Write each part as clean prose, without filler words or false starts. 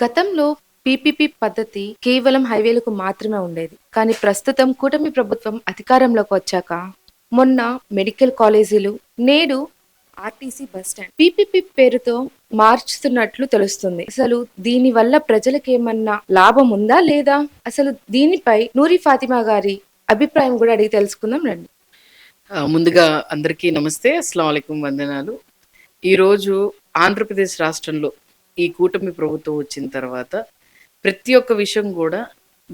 గతంలో పీపీపీ పద్ధతి కేవలం హైవేలకు మాత్రమే ఉండేది. కానీ ప్రస్తుతం కూటమి ప్రభుత్వం అధికారంలోకి వచ్చాక మొన్న మెడికల్ కాలేజీలు, నేడు ఆర్టీసీ బస్ స్టాండ్ పీపీపీ పేరుతో మార్చుతున్నట్లు తెలుస్తుంది. అసలు దీని వల్ల ప్రజలకేమన్నా లాభం ఉందా లేదా? అసలు దీనిపై నూరి ఫాతిమా గారి అభిప్రాయం కూడా అడిగి తెలుసుకుందాం రండి. ముందుగా అందరికీ నమస్తే. అస్సలాముఅలైకుం, వందనాలు. ఈరోజు ఆంధ్రప్రదేశ్ రాష్ట్రంలో ఈ కూటమి ప్రభుత్వం వచ్చిన తర్వాత ప్రతి ఒక్క విషయం కూడా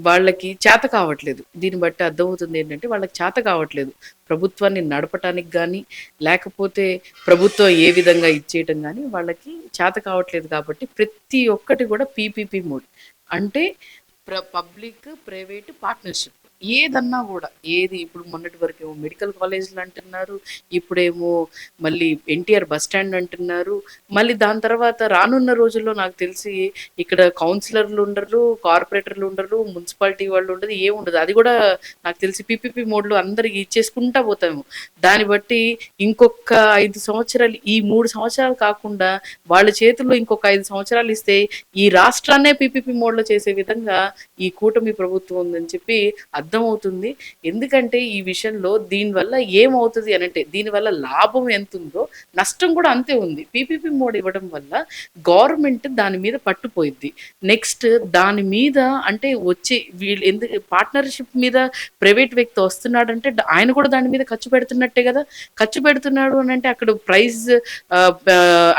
వాళ్ళకి చేత కావట్లేదు. దీన్ని బట్టి అర్థమవుతుంది ఏంటంటే వాళ్ళకి చేత కావట్లేదు. ప్రభుత్వాన్ని నడపటానికి కానీ, లేకపోతే ప్రభుత్వం ఏ విధంగా ఇచ్చేయటం కానీ వాళ్ళకి చేత కావట్లేదు. కాబట్టి ప్రతి ఒక్కటి కూడా పీపీపీ మోడ్ అంటే పబ్లిక్ ప్రైవేట్ పార్ట్నర్షిప్. ఏదన్నా కూడా ఏది ఇప్పుడు మొన్నటి వరకు ఏమో మెడికల్ కాలేజీలు అంటున్నారు, ఇప్పుడేమో మళ్ళీ ఎన్టీఆర్ బస్ స్టాండ్ అంటున్నారు. మళ్ళీ దాని తర్వాత రానున్న రోజుల్లో నాకు తెలిసి ఇక్కడ కౌన్సిలర్లు ఉండరు, కార్పొరేటర్లు ఉండరు, మున్సిపాలిటీ వాళ్ళు ఉండదు, ఏముండదు. అది కూడా నాకు తెలిసి పీపీపీ మోడ్లో అందరికి ఇచ్చేసుకుంటా పోతాము. దాన్ని బట్టి ఇంకొక 5 సంవత్సరాలు, ఈ 3 సంవత్సరాలు కాకుండా వాళ్ళ చేతుల్లో ఇంకొక 5 సంవత్సరాలు ఇస్తే ఈ రాష్ట్రాన్నే పీపీపీ మోడ్లో చేసే విధంగా ఈ కూటమి ప్రభుత్వం ఉందని చెప్పి అర్థమవుతుంది. ఎందుకంటే ఈ విషయంలో దీనివల్ల ఏమవుతుంది అనంటే, దీనివల్ల లాభం ఎంత ఉందో నష్టం కూడా అంతే ఉంది. పీపీపీ మోడ్ ఇవ్వడం వల్ల గవర్నమెంట్ దాని మీద పట్టుపోయిద్ది. నెక్స్ట్ దాని మీద అంటే వచ్చి వీళ్ళు ఎందుకు పార్ట్నర్షిప్ మీద ప్రైవేట్ వ్యక్తి వస్తున్నాడంటే ఆయన కూడా దాని మీద ఖర్చు పెడుతున్నట్టే కదా. ఖర్చు పెడుతున్నాడు అని అంటే అక్కడ ప్రైస్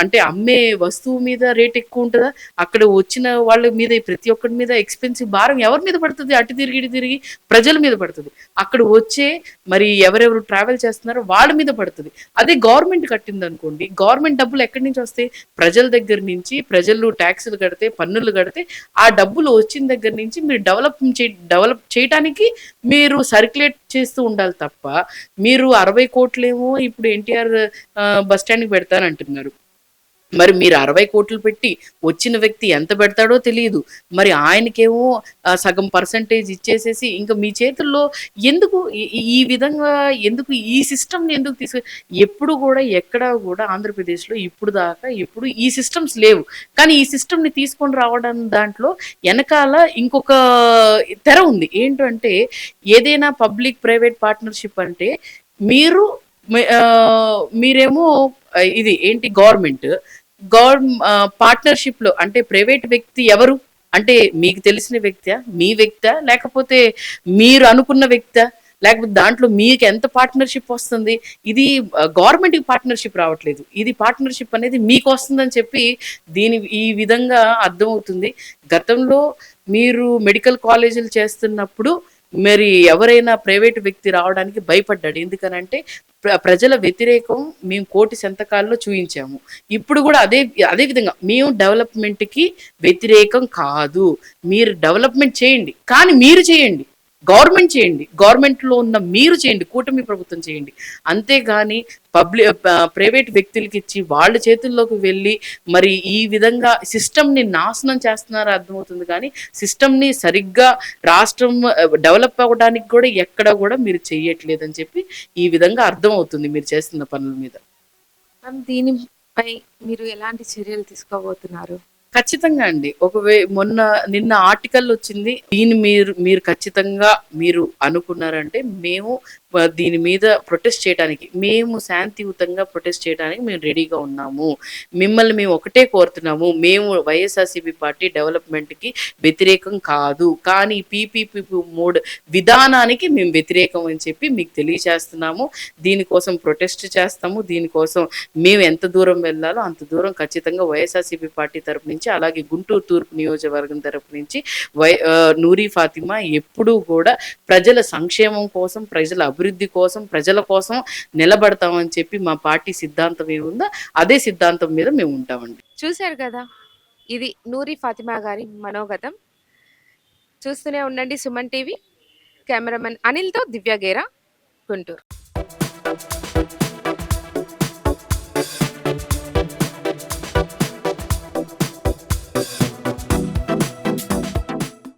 అంటే అమ్మే వస్తువు మీద రేట్ ఎక్కువ ఉంటుందా? అక్కడ వచ్చిన వాళ్ళ మీద ప్రతి ఒక్కరి మీద ఎక్స్పెన్సివ్ భారం ఎవరి మీద పడుతుంది? అటు తిరిగి ఇటు తిరిగి ప్రజల మీద పడుతుంది. అక్కడ వచ్చే మరి ఎవరెవరు ట్రావెల్ చేస్తున్నారో వాళ్ళ మీద పడుతుంది. అదే గవర్నమెంట్ కట్టింది అనుకోండి, గవర్నమెంట్ డబ్బులు ఎక్కడి నుంచి వస్తాయి? ప్రజల దగ్గర నుంచి. ప్రజలు ట్యాక్సులు కడితే, పన్నులు కడితే ఆ డబ్బులు వచ్చిన దగ్గర నుంచి మీరు డెవలప్ చేయడానికి మీరు సర్క్యులేట్ చేస్తూ ఉండాలి తప్ప, మీరు 60 కోట్లేమో ఇప్పుడు ఎన్టీఆర్ బస్ స్టాండ్కి పెడతానంటున్నారు. మరి మీరు 60 కోట్లు పెట్టి వచ్చిన వ్యక్తి ఎంత పెడతాడో తెలియదు. మరి ఆయనకేమో సగం పర్సంటేజ్ ఇచ్చేసేసి ఇంకా మీ చేతుల్లో ఎందుకు ఈ విధంగా ఎందుకు ఈ సిస్టమ్ని ఎందుకు ఎప్పుడు కూడా ఎక్కడా కూడా ఆంధ్రప్రదేశ్లో ఇప్పుడు దాకా ఎప్పుడు ఈ సిస్టమ్స్ లేవు. కానీ ఈ సిస్టమ్ని తీసుకొని రావడం దాంట్లో వెనకాల ఇంకొక తెర ఉంది. ఏంటంటే ఏదైనా పబ్లిక్ ప్రైవేట్ పార్ట్నర్షిప్ అంటే మీరు మీరేమో ఇది ఏంటి గవర్నమెంట్ పార్ట్నర్షిప్ లో అంటే ప్రైవేట్ వ్యక్తి ఎవరు అంటే మీకు తెలిసిన వ్యక్తా, మీ వ్యక్తా, లేకపోతే మీరు అనుకున్న వ్యక్తా, లేకపోతే దాంట్లో మీకు ఎంత పార్ట్నర్షిప్ వస్తుంది? ఇది గవర్నమెంట్కి పార్ట్నర్షిప్ రావట్లేదు. ఇది పార్ట్నర్షిప్ అనేది మీకు వస్తుందని చెప్పి ఈ విధంగా అర్థమవుతుంది. గతంలో మీరు మెడికల్ కాలేజీలు చేస్తున్నప్పుడు మరి ఎవరైనా ప్రైవేట్ వ్యక్తి రావడానికి భయపడ్డాడు. ఎందుకనంటే ప్రజల వ్యతిరేకం మేము కోటి సంతకాల్లో చూయించాము. ఇప్పుడు కూడా అదే విధంగా మేము డెవలప్మెంట్కి వ్యతిరేకం కాదు. మీరు డెవలప్మెంట్ చేయండి, కానీ మీరు చేయండి, గవర్నమెంట్ చేయండి, గవర్నమెంట్లో ఉన్న మీరు చేయండి, కూటమి ప్రభుత్వం చేయండి. అంతేగాని ప్రైవేట్ వ్యక్తులకి ఇచ్చి వాళ్ళ చేతుల్లోకి వెళ్ళి మరి ఈ విధంగా సిస్టమ్ని నాశనం చేస్తున్నారో అర్థమవుతుంది. కానీ సిస్టమ్ని సరిగ్గా రాష్ట్రం డెవలప్ అవ్వడానికి కూడా ఎక్కడ కూడా మీరు చెయ్యట్లేదని చెప్పి ఈ విధంగా అర్థమవుతుంది మీరు చేస్తున్న పనుల మీద. దీనిపై మీరు ఎలాంటి చర్యలు తీసుకోబోతున్నారు? ఖచ్చితంగా అండి. నిన్న ఆర్టికల్ వచ్చింది. దీన్ని మీరు ఖచ్చితంగా మీరు అనుకున్నారంటే మేము దీని మీద ప్రొటెస్ట్ చేయడానికి, మేము శాంతియుతంగా ప్రొటెస్ట్ చేయడానికి మేము రెడీగా ఉన్నాము. మిమ్మల్ని మేము ఒకటే కోరుతున్నాము, మేము వైఎస్ఆర్సీపీ పార్టీ డెవలప్మెంట్కి వ్యతిరేకం కాదు, కానీ పీపీపీ మోడ్ విధానానికి మేము వ్యతిరేకం అని చెప్పి మీకు తెలియజేస్తున్నాము. దీనికోసం ప్రొటెస్ట్ చేస్తాము. దీనికోసం మేము ఎంత దూరం వెళ్ళాలో అంత దూరం ఖచ్చితంగా వైఎస్ఆర్సీపీ పార్టీ తరపు నుంచి, అలాగే గుంటూరు తూర్పు నియోజకవర్గం తరపు నుంచి నూరి ఫాతిమా ఎప్పుడూ కూడా ప్రజల సంక్షేమం కోసం, ప్రజల అభివృద్ధి కోసం, ప్రజల కోసం నిలబడతామని చెప్పి మా పార్టీ సిద్ధాంతం ఏముందో అదే సిద్ధాంతం మీద మేము ఉంటామండి. చూశారు కదా, ఇది నూరి ఫాతిమా గారి మనోగతం. చూస్తూనే ఉండండి సుమన్ టీవీ. కెమెరామెన్ అనిల్తో దివ్య గేరా, గుంటూరు.